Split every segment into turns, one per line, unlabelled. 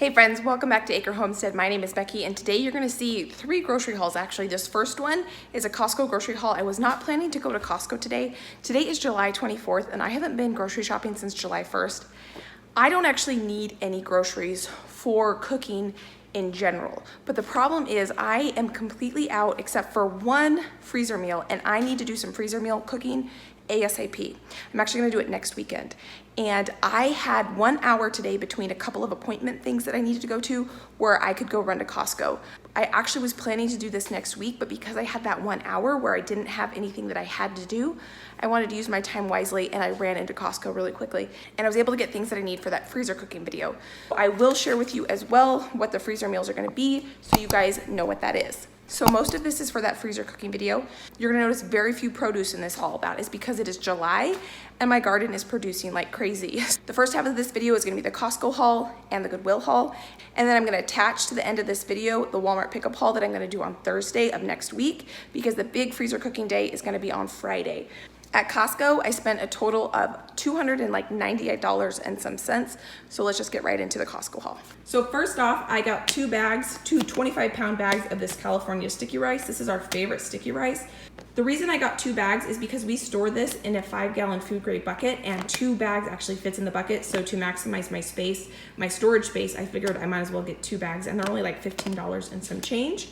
Hey friends, welcome back to Acre Homestead. My name is Becky and today you're going to see 3 grocery hauls actually. This first one is a Costco grocery haul. I was not planning to go to Costco today. Today is July 24th and I haven't been grocery shopping since July 1st. I don't actually need any groceries for cooking in general, but the problem is I am completely out except for one freezer meal and I need to do some freezer meal cooking ASAP. I'm actually gonna do it next weekend. And I had 1 hour today between a couple of appointment things that I needed to go to where I could go run to Costco. I actually was planning to do this next week, but because I had that 1 hour where I didn't have anything that I had to do, I wanted to use my time wisely and I ran into Costco really quickly. And I was able to get things that I need for that freezer cooking video. I will share with you as well what the freezer meals are gonna be so you guys know what that is. So most of this is for that freezer cooking video. You're gonna notice very few produce in this haul. That is because it is July and my garden is producing like crazy. The first half of this video is gonna be the Costco haul and the Goodwill haul. And then I'm gonna attach to the end of this video the Walmart pickup haul that I'm gonna do on Thursday of next week because the big freezer cooking day is gonna be on Friday. At Costco, I spent a total of $298 and some cents. So let's just get right into the Costco haul. So first off, I got 2 25-pound bags of this California sticky rice. This is our favorite sticky rice. The reason I got 2 bags is because we store this in a 5-gallon food grade bucket and 2 bags actually fits in the bucket. So to maximize my space, my storage space, I figured I might as well get 2 bags and they're only like $15 and some change.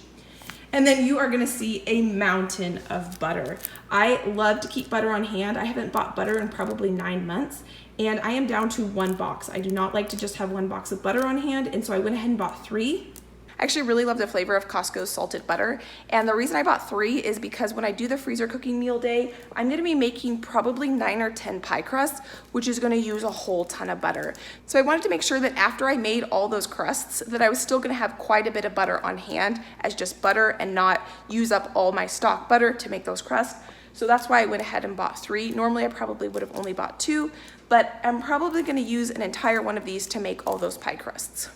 And then you are gonna see a mountain of butter. I love to keep butter on hand. I haven't bought butter in probably 9 months and I am down to 1 box. I do not like to just have 1 box of butter on hand, and so I went ahead and bought 3. I actually really love the flavor of Costco's salted butter, and the reason I bought 3 is because when I do the freezer cooking meal day, I'm gonna be making probably 9 or 10 pie crusts, which is gonna use a whole ton of butter. So I wanted to make sure that after I made all those crusts, that I was still gonna have quite a bit of butter on hand as just butter and not use up all my stock butter to make those crusts. So that's why I went ahead and bought 3. Normally I probably would have only bought 2, but I'm probably gonna use an entire one of these to make all those pie crusts.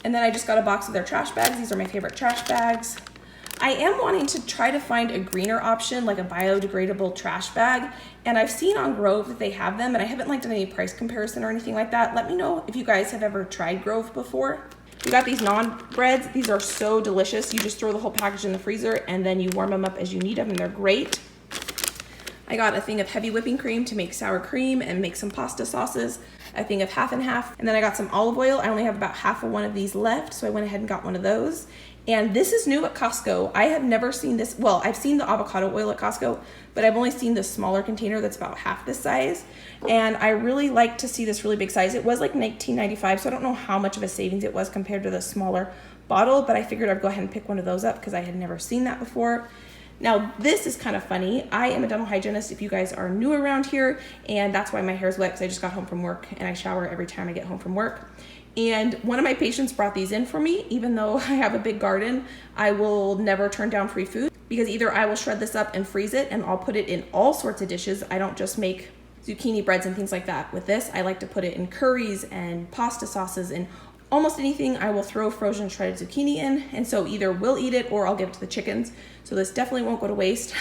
And then I just got a box of their trash bags. These are my favorite trash bags. I am wanting to try to find a greener option, like a biodegradable trash bag. And I've seen on Grove that they have them, and I haven't done any price comparison or anything like that. Let me know if you guys have ever tried Grove before. We got these naan breads. These are so delicious. You just throw the whole package in the freezer and then you warm them up as you need them, and they're great. I got a thing of heavy whipping cream to make sour cream and make some pasta sauces, a thing of half and half, and then I got some olive oil. I only have about half of one of these left, so I went ahead and got one of those. And this is new at Costco. I have never seen this. Well, I've seen the avocado oil at Costco, but I've only seen the smaller container that's about half this size. And I really like to see this really big size. It was like $19.95, so I don't know how much of a savings it was compared to the smaller bottle, but I figured I'd go ahead and pick one of those up because I had never seen that before. Now, this is kind of funny. I am a dental hygienist if you guys are new around here, and that's why my hair is wet because I just got home from work and I shower every time I get home from work. And one of my patients brought these in for me. Even though I have a big garden, I will never turn down free food because either I will shred this up and freeze it and I'll put it in all sorts of dishes. I don't just make zucchini breads and things like that. With this, I like to put it in curries and pasta sauces and almost anything I will throw frozen shredded zucchini in, and so either we'll eat it or I'll give it to the chickens. So this definitely won't go to waste.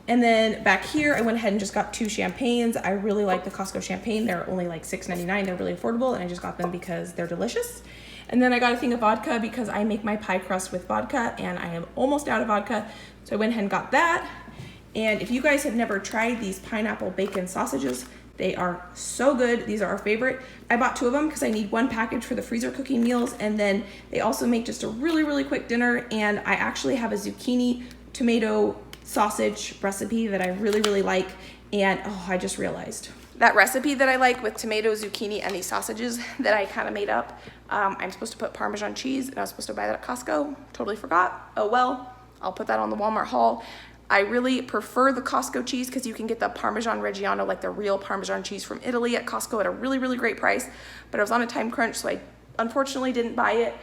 And then back here, I went ahead and just got 2 champagnes. I really like the Costco champagne. They're only like $6.99. They're really affordable, and I just got them because they're delicious. And then I got a thing of vodka because I make my pie crust with vodka, and I am almost out of vodka. So I went ahead and got that. And if you guys have never tried these pineapple bacon sausages, they are so good. These are our favorite. I bought 2 of them because I need 1 package for the freezer cooking meals, and then they also make just a really, really quick dinner. And I actually have a zucchini tomato sausage recipe that I really, really like. And oh, I just realized that recipe that I like with tomato, zucchini, and these sausages that I kind of made up, I'm supposed to put Parmesan cheese, and I was supposed to buy that at Costco. Totally forgot. Oh well, I'll put that on the Walmart haul. I really prefer the Costco cheese because you can get the Parmesan Reggiano, like the real Parmesan cheese from Italy at Costco at a really, really great price. But I was on a time crunch, so I unfortunately didn't buy it.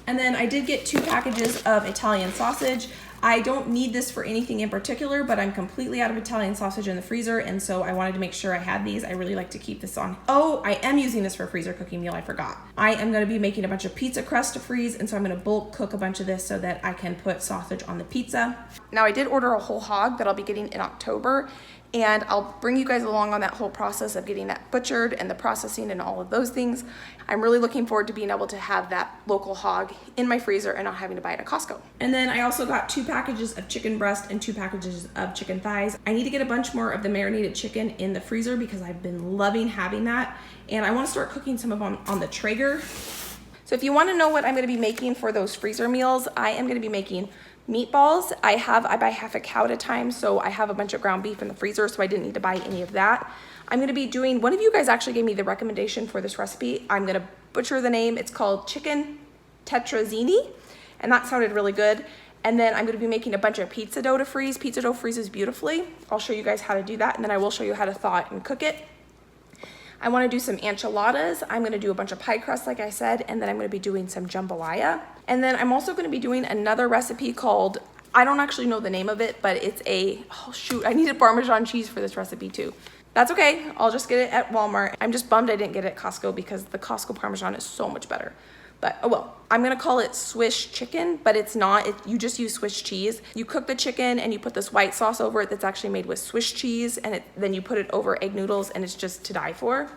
And then I did get 2 packages of Italian sausage. I don't need this for anything in particular, but I'm completely out of Italian sausage in the freezer, and so I wanted to make sure I had these. I really like to keep this on. Oh, I am using this for a freezer cooking meal, I forgot. I am gonna be making a bunch of pizza crust to freeze, and so I'm gonna bulk cook a bunch of this so that I can put sausage on the pizza. Now I did order a whole hog that I'll be getting in October, and I'll bring you guys along on that whole process of getting that butchered and the processing and all of those things. I'm really looking forward to being able to have that local hog in my freezer and not having to buy it at Costco. And then I also got 2 packages of chicken breast and 2 packages of chicken thighs. I need to get a bunch more of the marinated chicken in the freezer because I've been loving having that, and I want to start cooking some of them on the Traeger. So if you want to know what I'm going to be making for those freezer meals, I am going to be making meatballs. I buy half a cow at a time, so I have a bunch of ground beef in the freezer, so I didn't need to buy any of that. I'm gonna be doing, one of you guys actually gave me the recommendation for this recipe. I'm gonna butcher the name. It's called chicken tetrazzini, and that sounded really good. And then I'm gonna be making a bunch of pizza dough to freeze. Pizza dough freezes beautifully. I'll show you guys how to do that, and then I will show you how to thaw it and cook it. I wanna do some enchiladas. I'm gonna do a bunch of pie crust, like I said, and then I'm gonna be doing some jambalaya. And then I'm also gonna be doing another recipe called, I don't actually know the name of it, but it's oh shoot, I needed Parmesan cheese for this recipe too. That's okay, I'll just get it at Walmart. I'm just bummed I didn't get it at Costco because the Costco Parmesan is so much better. But oh well, I'm gonna call it Swiss chicken, but it's not, you just use Swiss cheese. You cook the chicken and you put this white sauce over it that's actually made with Swiss cheese, and then you put it over egg noodles, and it's just to die for.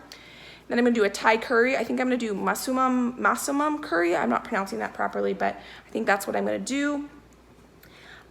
Then I'm gonna do a Thai curry. I think I'm gonna do masumam curry. I'm not pronouncing that properly, but I think that's what I'm gonna do.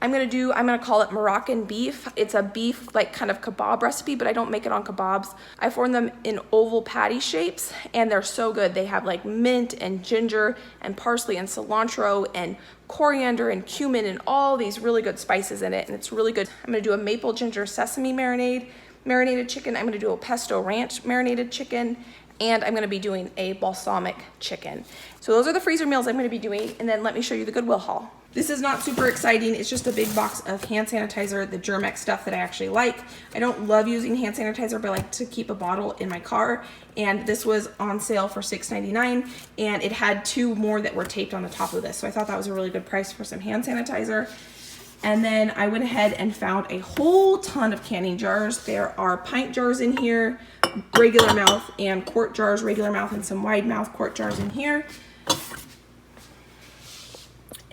I'm gonna call it Moroccan beef. It's a beef like kind of kebab recipe, but I don't make it on kebabs. I form them in oval patty shapes, and they're so good. They have like mint and ginger and parsley and cilantro and coriander and cumin and all these really good spices in it, and it's really good. I'm gonna do a maple ginger sesame marinated chicken. I'm gonna do a pesto ranch marinated chicken, and I'm gonna be doing a balsamic chicken. So those are the freezer meals I'm gonna be doing, and then let me show you the Goodwill haul. This is not super exciting. It's just a big box of hand sanitizer, the Germex stuff that I actually like. I don't love using hand sanitizer, but I like to keep a bottle in my car. And this was on sale for $6.99, and it had 2 more that were taped on the top of this. So I thought that was a really good price for some hand sanitizer. And then I went ahead and found a whole ton of canning jars. There are pint jars in here, regular mouth, and quart jars, regular mouth, and some wide mouth quart jars in here.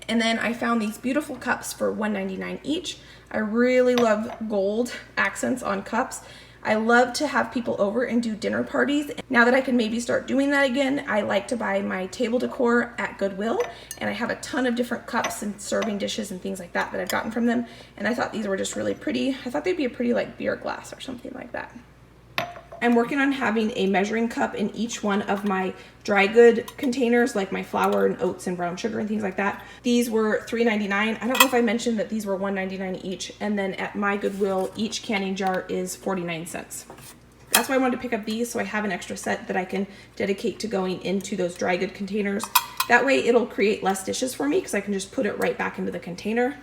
And then I found these beautiful cups for $1.99 each. I really love gold accents on cups. I love to have people over and do dinner parties. Now that I can maybe start doing that again, I like to buy my table decor at Goodwill, and I have a ton of different cups and serving dishes and things like that that I've gotten from them, and I thought these were just really pretty. I thought they'd be a pretty like beer glass or something like that. I'm working on having a measuring cup in each one of my dry good containers, like my flour and oats and brown sugar and things like that. These were $3.99. I don't know if I mentioned that these were $1.99 each, and then at my Goodwill, each canning jar is 49 cents. That's why I wanted to pick up these, so I have an extra set that I can dedicate to going into those dry good containers. That way it'll create less dishes for me because I can just put it right back into the container.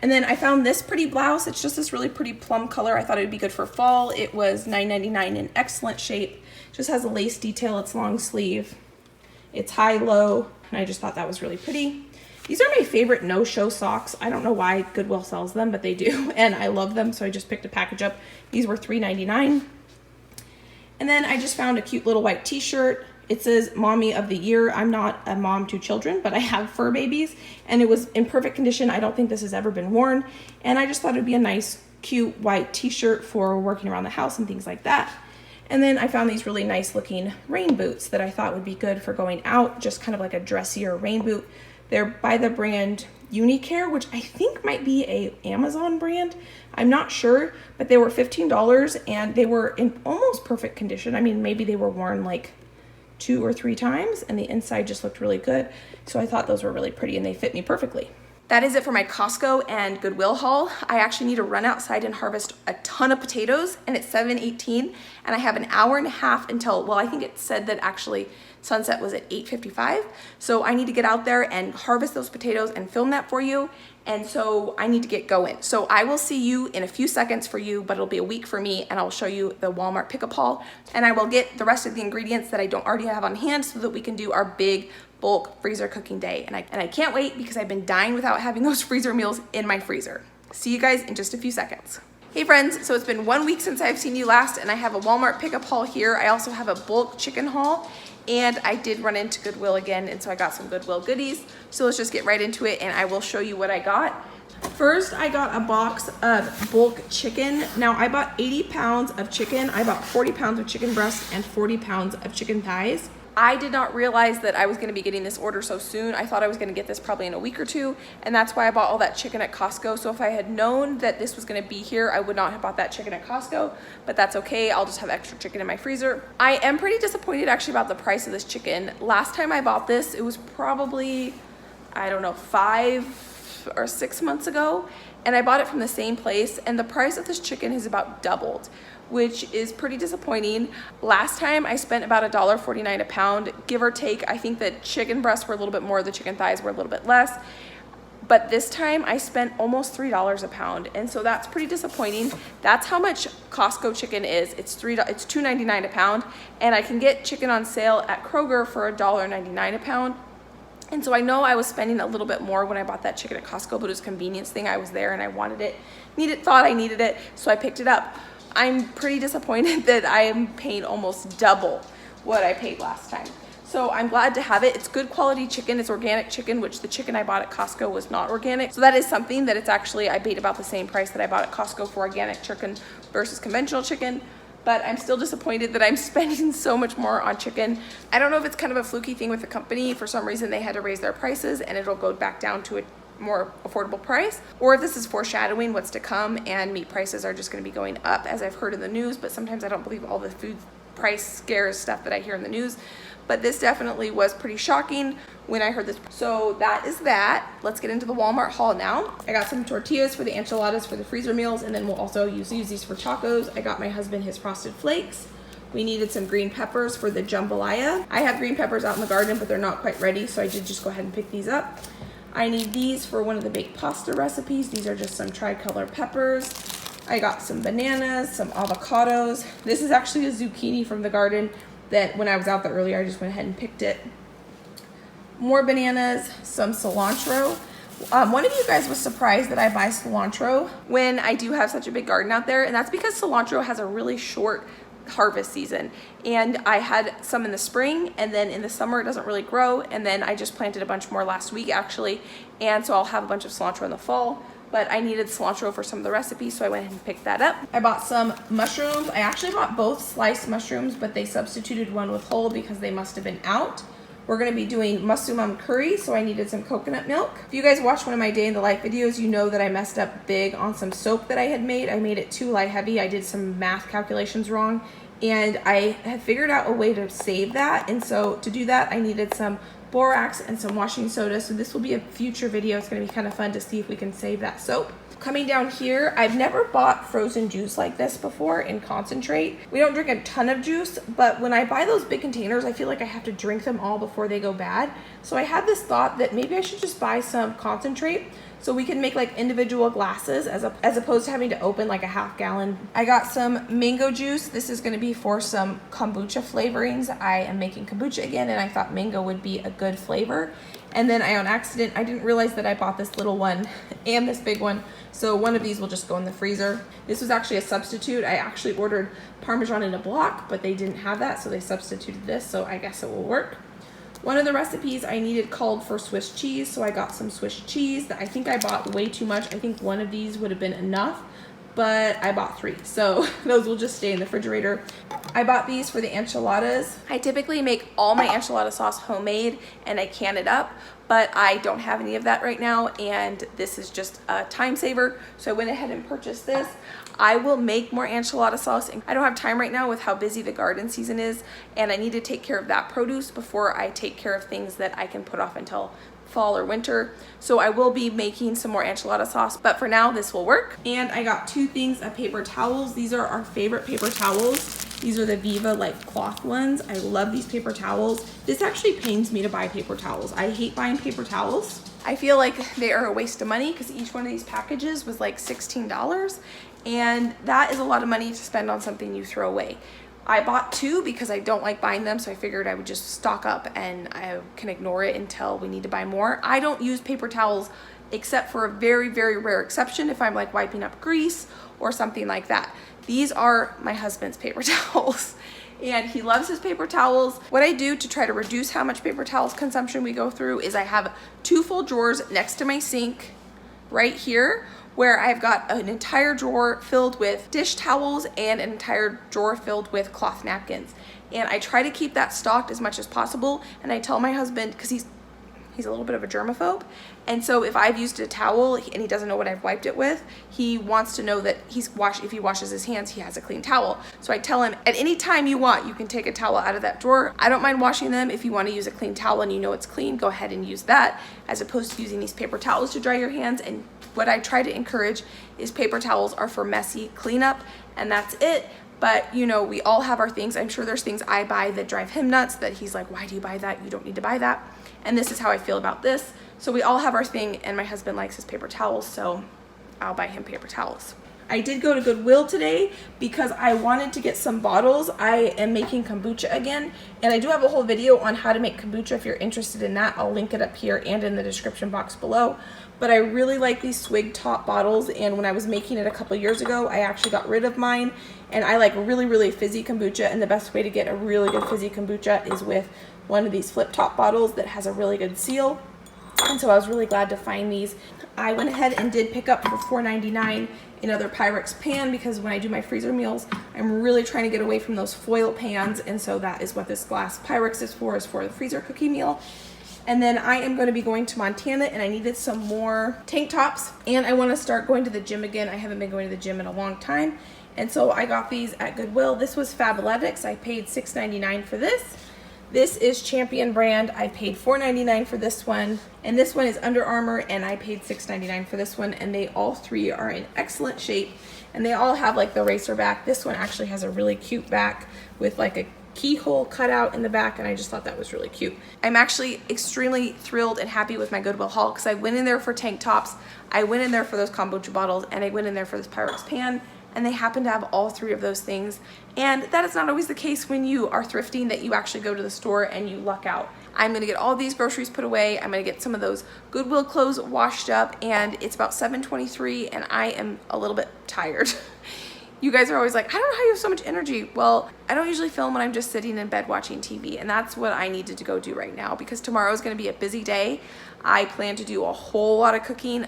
And then I found this pretty blouse. It's just this really pretty plum color. I thought it would be good for fall. It was $9.99 in excellent shape. Just has a lace detail. It's long sleeve. It's high-low, and I just thought that was really pretty. These are my favorite no-show socks. I don't know why Goodwill sells them, but they do, and I love them, so I just picked a package up. These were $3.99. And then I just found a cute little white t-shirt. It says Mommy of the Year. I'm not a mom to children, but I have fur babies, and it was in perfect condition. I don't think this has ever been worn, and I just thought it'd be a nice, cute white t-shirt for working around the house and things like that. And then I found these really nice looking rain boots that I thought would be good for going out, just kind of like a dressier rain boot. They're by the brand Unicare, which I think might be a Amazon brand. I'm not sure, but they were $15, and they were in almost perfect condition. I mean, maybe they were worn like 2 or 3 times, and the inside just looked really good. So I thought those were really pretty, and they fit me perfectly. That is it for my Costco and Goodwill haul. I actually need to run outside and harvest a ton of potatoes, and it's 7:18, and I have an hour and a half until, well, I think it said that actually sunset was at 8:55. So I need to get out there and harvest those potatoes and film that for you. And so I need to get going. So I will see you in a few seconds for you, but it'll be a week for me, and I'll show you the Walmart pickup haul, and I will get the rest of the ingredients that I don't already have on hand so that we can do our big bulk freezer cooking day. And I can't wait because I've been dying without having those freezer meals in my freezer. See you guys in just a few seconds. Hey friends, so it's been 1 week since I've seen you last, and I have a Walmart pickup haul here. I also have a bulk chicken haul, and I did run into Goodwill again, and so I got some Goodwill goodies. So let's just get right into it, and I will show you what I got. First, I got a box of bulk chicken. Now, I bought 80 pounds of chicken. I bought 40 pounds of chicken breast and 40 pounds of chicken thighs. I did not realize that I was gonna be getting this order so soon. I thought I was gonna get this probably in a week or two, and that's why I bought all that chicken at Costco. So if I had known that this was gonna be here, I would not have bought that chicken at Costco, but that's okay. I'll just have extra chicken in my freezer. I am pretty disappointed actually about the price of this chicken. Last time I bought this, it was probably, I don't know, 5 or 6 months ago, and I bought it from the same place, and the price of this chicken has about doubled, which is pretty disappointing. Last time I spent about $1.49 a pound, give or take. I think the chicken breasts were a little bit more, the chicken thighs were a little bit less, but this time I spent almost $3 a pound, and so that's pretty disappointing. That's how much Costco chicken is. It's $2.99 a pound, and I can get chicken on sale at Kroger for $1.99 a pound. And so I know I was spending a little bit more when I bought that chicken at Costco, but it was a convenience thing. I was there and I wanted it, thought I needed it, so I picked it up. I'm pretty disappointed that I am paying almost double what I paid last time. So I'm glad to have it. It's good quality chicken. It's organic chicken, which the chicken I bought at Costco was not organic. So that is something that it's actually, I paid about the same price that I bought at Costco for organic chicken versus conventional chicken. But I'm still disappointed that I'm spending so much more on chicken. I don't know if it's kind of a fluky thing with the company. For some reason, they had to raise their prices and it'll go back down to a more affordable price, or if this is foreshadowing what's to come and meat prices are just going to be going up, as I've heard in the news. But sometimes I don't believe all the food price scares stuff that I hear in the news. But this definitely was pretty shocking when I heard this. So that is that. Let's get into the Walmart haul now. I got some tortillas for the enchiladas for the freezer meals, and then we'll also use these for tacos. I got my husband his Frosted Flakes. We needed some green peppers for the jambalaya. I have green peppers out in the garden, but they're not quite ready, so I did just go ahead and pick these up. I need these for one of the baked pasta recipes. These are just some tricolor peppers. I got some bananas, some avocados. This is actually a zucchini from the garden that when I was out there earlier, I just went ahead and picked it. More bananas, some cilantro. One of you guys was surprised that I buy cilantro when I do have such a big garden out there, and that's because cilantro has a really short harvest season, and I had some in the spring, and then in the summer it doesn't really grow, and then I just planted a bunch more last week actually, and so I'll have a bunch of cilantro in the fall. But I needed cilantro for some of the recipes, so I went ahead and picked that up. I bought some mushrooms. I actually bought both sliced mushrooms, but they substituted one with whole because they must have been out. We're gonna be doing musumam curry, so I needed some coconut milk. If you guys watched one of my day in the life videos, you know that I messed up big on some soap that I had made. I made it too light heavy. I did some math calculations wrong, and I had figured out a way to save that. And so to do that, I needed some borax and some washing soda. So this will be a future video. It's gonna be kind of fun to see if we can save that soap. Coming down here, I've never bought frozen juice like this before in concentrate. We don't drink a ton of juice, but when I buy those big containers, I feel like I have to drink them all before they go bad. So I had this thought that maybe I should just buy some concentrate so we can make like individual glasses as opposed to having to open like a half gallon. I got some mango juice. This is gonna be for some kombucha flavorings. I am making kombucha again, and I thought mango would be a good flavor. And then on accident, I didn't realize that I bought this little one and this big one. So one of these will just go in the freezer. This was actually a substitute. I actually ordered Parmesan in a block, but they didn't have that, so they substituted this, so I guess it will work. One of the recipes I needed called for Swiss cheese, so I got some Swiss cheese. That I think I bought way too much. I think one of these would have been enough, but I bought 3, so those will just stay in the refrigerator. I bought these for the enchiladas. I typically make all my enchilada sauce homemade and I can it up, but I don't have any of that right now, and this is just a time saver, so I went ahead and purchased this. I will make more enchilada sauce. I don't have time right now with how busy the garden season is, and I need to take care of that produce before I take care of things that I can put off until fall or winter. So I will be making some more enchilada sauce, but for now this will work. And I got 2 things of paper towels. These are our favorite paper towels. These are the Viva like cloth ones. I love these paper towels. This actually pains me to buy paper towels. I hate buying paper towels. I feel like they are a waste of money because each one of these packages was like $16, and that is a lot of money to spend on something you throw away. I bought 2 because I don't like buying them, so I figured I would just stock up and I can ignore it until we need to buy more. I don't use paper towels except for a very, very rare exception if I'm like wiping up grease or something like that. These are my husband's paper towels, and he loves his paper towels. What I do to try to reduce how much paper towels consumption we go through is I have 2 full drawers next to my sink right here where I've got an entire drawer filled with dish towels and an entire drawer filled with cloth napkins. And I try to keep that stocked as much as possible. And I tell my husband, because he's a little bit of a germaphobe, and so if I've used a towel and he doesn't know what I've wiped it with, he wants to know that if he washes his hands, he has a clean towel. So I tell him, at any time you want, you can take a towel out of that drawer. I don't mind washing them. If you want to use a clean towel and you know it's clean, go ahead and use that, as opposed to using these paper towels to dry your hands. And what I try to encourage is paper towels are for messy cleanup, and that's it. But you know, we all have our things. I'm sure there's things I buy that drive him nuts, that he's like, why do you buy that? You don't need to buy that. And this is how I feel about this. So we all have our thing, and my husband likes his paper towels, so I'll buy him paper towels. I did go to Goodwill today because I wanted to get some bottles. I am making kombucha again, and I do have a whole video on how to make kombucha if you're interested in that. I'll link it up here and in the description box below. But I really like these swig top bottles, and when I was making it a couple years ago, I actually got rid of mine. And I like really, really fizzy kombucha, and the best way to get a really good fizzy kombucha is with one of these flip top bottles that has a really good seal. And so I was really glad to find these. I went ahead and did pick up for $4.99 another Pyrex pan, because when I do my freezer meals, I'm really trying to get away from those foil pans, and so that is what this glass Pyrex is for the freezer cookie meal. And then I am going to be going to Montana, and I needed some more tank tops, and I want to start going to the gym again. I haven't been going to the gym in a long time, and so I got these at Goodwill. This was Fabletics. I paid $6.99 for this. This is Champion brand. I paid $4.99 for this one, and this one is Under Armour, and I paid $6.99 for this one. And they all three are in excellent shape, and they all have like the racer back. This one actually has a really cute back with like a keyhole cut out in the back, and I just thought that was really cute. I'm actually extremely thrilled and happy with my Goodwill haul, because I went in there for tank tops, I went in there for those kombucha bottles, and I went in there for this Pyrex pan, and they happen to have all three of those things. And that is not always the case when you are thrifting, that you actually go to the store and you luck out. I'm gonna get all these groceries put away. I'm gonna get some of those Goodwill clothes washed up, and it's about 7:23, and I am a little bit tired. You guys are always like, I don't know how you have so much energy. Well, I don't usually film when I'm just sitting in bed watching TV, and that's what I needed to go do right now, because tomorrow is gonna be a busy day. I plan to do a whole lot of cooking,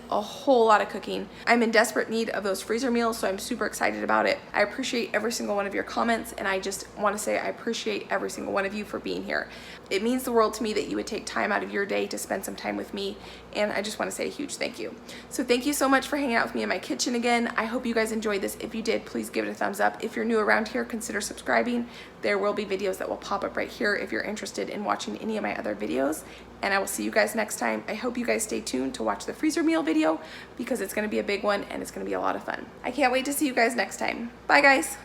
I'm in desperate need of those freezer meals, so I'm super excited about it. I appreciate every single one of your comments, and I just want to say I appreciate every single one of you for being here. It means the world to me that you would take time out of your day to spend some time with me, and I just want to say a huge thank you. So thank you so much for hanging out with me in my kitchen again. I hope you guys enjoyed this. If you did, please give it a thumbs up. If you're new around here, consider subscribing. There will be videos that will pop up right here if you're interested in watching any of my other videos, and I will see you guys next time. I hope you guys stay tuned to watch the freezer meal video, because it's going to be a big one and it's going to be a lot of fun. I can't wait to see you guys next time. Bye guys.